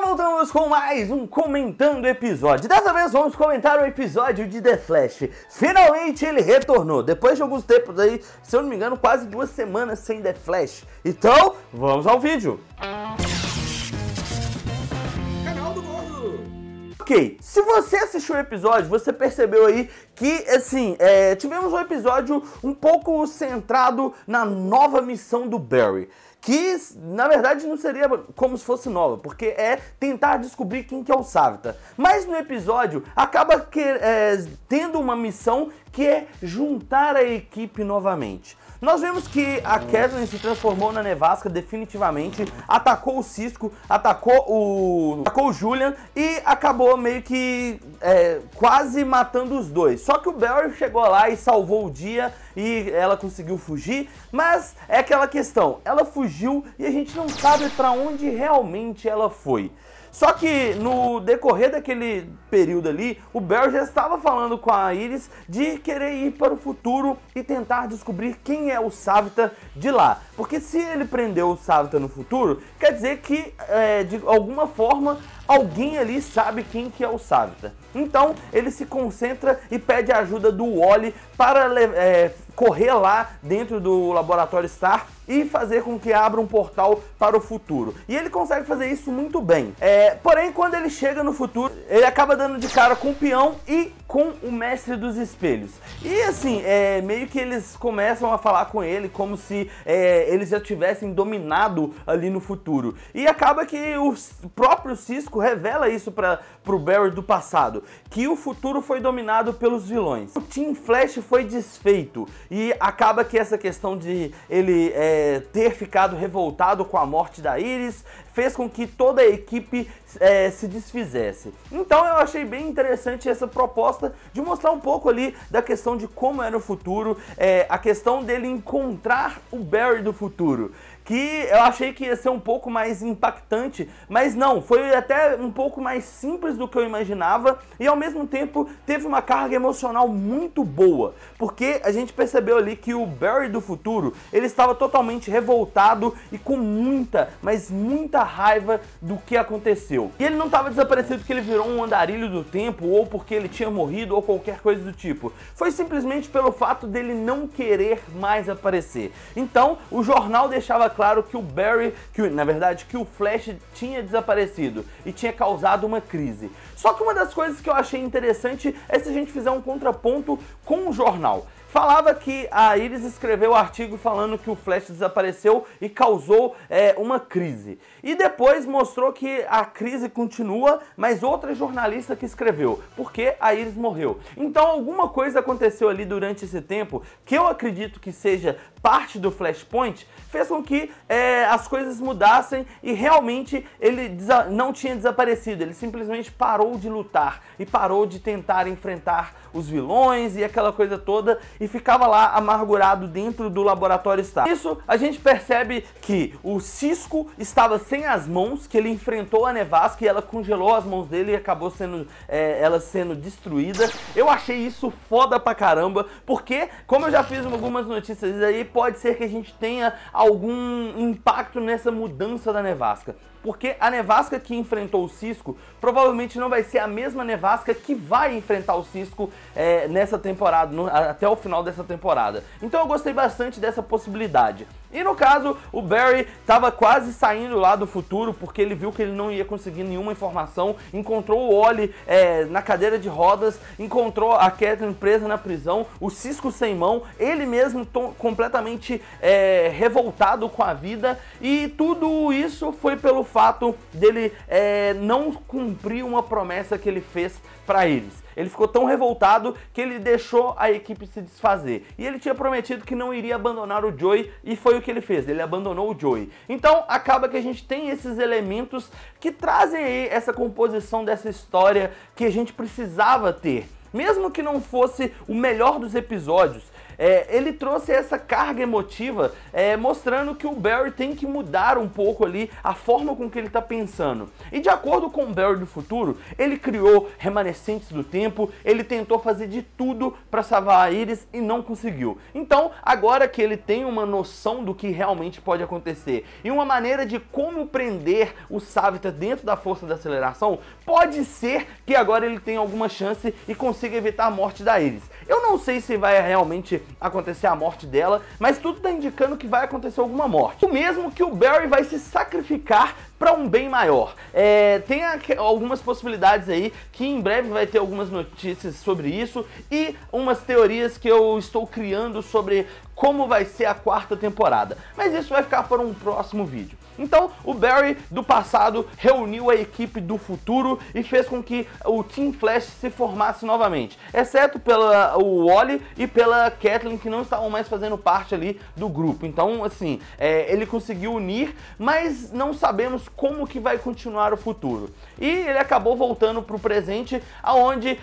voltamos com mais um Comentando Episódio. Dessa vez vamos comentar o episódio de The Flash. Finalmente ele retornou, depois de alguns tempos aí, se eu não me engano, quase 2 semanas sem The Flash. Então, vamos ao vídeo. Canal do Gordo. Ok, se você assistiu o episódio, você percebeu aí que, assim, tivemos um episódio um pouco centrado na nova missão do Barry. Que, na verdade, não seria como se fosse nova, porque é tentar descobrir quem que é o Savita. Mas no episódio, acaba tendo uma missão que é juntar a equipe novamente. Nós vemos que a Kathleen se transformou na Nevasca definitivamente, atacou o Cisco, atacou o Julian e acabou meio que quase matando os dois. Só que o Barry chegou lá e salvou o dia e ela conseguiu fugir, mas é aquela questão, ela fugiu e a gente não sabe para onde realmente ela foi. Só que no decorrer daquele período ali, o Barry já estava falando com a Iris de querer ir para o futuro e tentar descobrir quem é o Savita de lá. Porque se ele prendeu o Savita no futuro, quer dizer que, de alguma forma, alguém ali sabe quem que é o Savita. Então ele se concentra e pede a ajuda do Wally para correr lá dentro do laboratório Star e fazer com que abra um portal para o futuro. E ele consegue fazer isso muito bem. Porém, quando ele chega no futuro, ele acaba dando de cara com o peão e com o mestre dos espelhos. E assim, meio que eles começam a falar com ele como se eles já tivessem dominado ali no futuro. E acaba que o próprio Cisco revela isso para o Barry do passado, que o futuro foi dominado pelos vilões. O Team Flash foi desfeito e acaba que essa questão de ele ter ficado revoltado com a morte da Iris fez com que toda a equipe se desfizesse. Então eu achei bem interessante essa proposta de mostrar um pouco ali da questão de como era o futuro, a questão dele encontrar o Barry do futuro, que eu achei que ia ser um pouco mais impactante, mas não, foi até um pouco mais simples do que eu imaginava e ao mesmo tempo teve uma carga emocional muito boa, porque a gente percebeu ali que o Barry do futuro, ele estava totalmente revoltado e com muita, mas muita raiva do que aconteceu. E ele não estava desaparecido porque ele virou um andarilho do tempo ou porque ele tinha morrido ou qualquer coisa do tipo. Foi simplesmente pelo fato dele não querer mais aparecer. Então, o jornal deixava claro que o Barry, na verdade, que o Flash tinha desaparecido e tinha causado uma crise. Só que uma das coisas que eu achei interessante é se a gente fizer um contraponto com o jornal. Falava que a Iris escreveu o artigo falando que o Flash desapareceu e causou uma crise. E depois mostrou que a crise continua, mas outra jornalista que escreveu, porque a Iris morreu. Então alguma coisa aconteceu ali durante esse tempo, que eu acredito que seja parte do Flashpoint, fez com que as coisas mudassem e realmente ele não tinha desaparecido, ele simplesmente parou de lutar e parou de tentar enfrentar os vilões e aquela coisa toda e ficava lá amargurado dentro do laboratório Star. Isso a gente percebe que o Cisco estava sem as mãos, que ele enfrentou a Nevasca e ela congelou as mãos dele e acabou ela sendo destruída. Eu achei isso foda pra caramba, porque, como eu já fiz algumas notícias aí, pode ser que a gente tenha algum impacto nessa mudança da Nevasca. Porque a Nevasca que enfrentou o Cisco provavelmente não vai ser a mesma Nevasca que vai enfrentar o Cisco nessa temporada, até o final dessa temporada. Então eu gostei bastante dessa possibilidade. E no caso, o Barry estava quase saindo lá do futuro porque ele viu que ele não ia conseguir nenhuma informação, encontrou o Wally na cadeira de rodas, encontrou a Kathleen presa na prisão, o Cisco sem mão, ele mesmo completamente revoltado com a vida, e tudo isso foi pelo fato dele não cumprir uma promessa que ele fez para eles. Ele ficou tão revoltado que ele deixou a equipe se desfazer. E ele tinha prometido que não iria abandonar o Joey, e foi o que ele fez, ele abandonou o Joey. Então acaba que a gente tem esses elementos que trazem aí essa composição dessa história que a gente precisava ter. Mesmo que não fosse o melhor dos episódios, ele trouxe essa carga emotiva, mostrando que o Barry tem que mudar um pouco ali a forma com que ele está pensando. E de acordo com o Barry do futuro, ele criou remanescentes do tempo, ele tentou fazer de tudo para salvar a Iris e não conseguiu. Então, agora que ele tem uma noção do que realmente pode acontecer e uma maneira de como prender o Sávitar dentro da força da aceleração, pode ser que agora ele tenha alguma chance e consiga evitar a morte da Iris. Eu não sei se vai realmente acontecer a morte dela, mas tudo está indicando que vai acontecer alguma morte. O mesmo que o Barry vai se sacrificar para um bem maior. Tem algumas possibilidades aí que em breve vai ter algumas notícias sobre isso e umas teorias que eu estou criando sobre como vai ser a 4ª temporada. Mas isso vai ficar para um próximo vídeo. Então, o Barry do passado reuniu a equipe do futuro e fez com que o Team Flash se formasse novamente, exceto pela o Wally e pela Kathleen, que não estavam mais fazendo parte ali do grupo. Então, assim, ele conseguiu unir, mas não sabemos como que vai continuar o futuro. E ele acabou voltando para o presente, aonde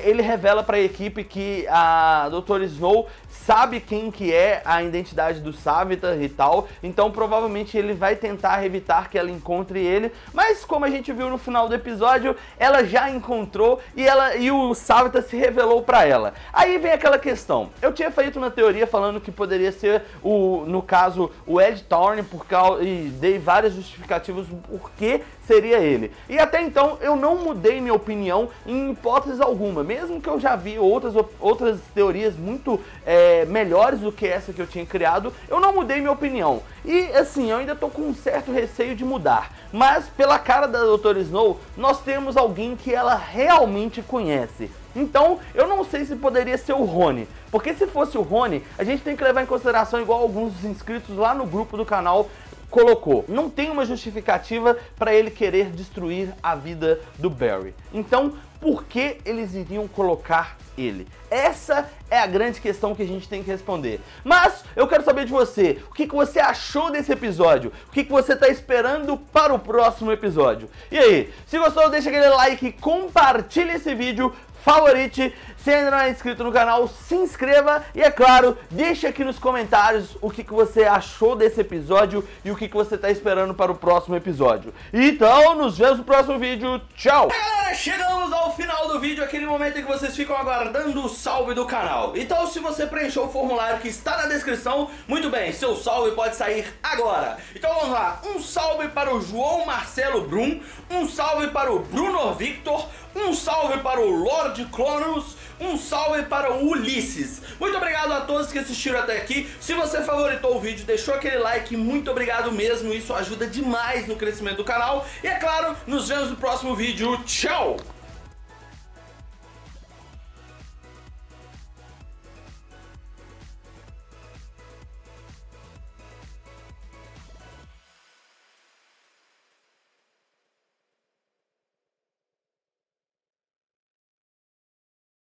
ele revela para a equipe que a Dr. Snow sabe quem que é a identidade do Sávitar e tal, então provavelmente ele vai tentar evitar que ela encontre ele, mas como a gente viu no final do episódio, ela já encontrou e o Sávitar se revelou pra ela. Aí vem aquela questão, eu tinha feito uma teoria falando que poderia ser, no caso, o Ed Thorne, e dei várias justificativas do porquê seria ele. E até então eu não mudei minha opinião em hipótese alguma, mesmo que eu já vi outras teorias muito melhores do que essa que eu tinha criado, eu não mudei minha opinião. E assim, eu ainda tô com um certo receio de mudar, mas pela cara da Dr. Snow, nós temos alguém que ela realmente conhece. Então, eu não sei se poderia ser o Rony, porque se fosse o Rony, a gente tem que levar em consideração, igual alguns dos inscritos lá no grupo do canal colocou, não tem uma justificativa para ele querer destruir a vida do Barry. Então, por que eles iriam colocar ele? Essa é a grande questão que a gente tem que responder. Mas eu quero saber de você, o que você achou desse episódio? O que você está esperando para o próximo episódio? E aí, se gostou, deixa aquele like, compartilha esse vídeo, favorite, se ainda não é inscrito no canal, se inscreva e, é claro, deixa aqui nos comentários o que você achou desse episódio e o que você está esperando para o próximo episódio. Então, nos vemos no próximo vídeo. Tchau! Galera, chegamos ao final do vídeo, aquele momento em que vocês ficam aguardando o salve do canal. Então, se você preencheu o formulário que está na descrição, muito bem, seu salve pode sair agora. Então vamos lá, um salve para o João Marcelo Brum, um salve para o Bruno Victor, um salve para o Lord Cronus, um salve para o Ulisses. Muito obrigado a todos que assistiram até aqui. Se você favoritou o vídeo, deixou aquele like, muito obrigado mesmo. Isso ajuda demais no crescimento do canal. E é claro, nos vemos no próximo vídeo. Tchau!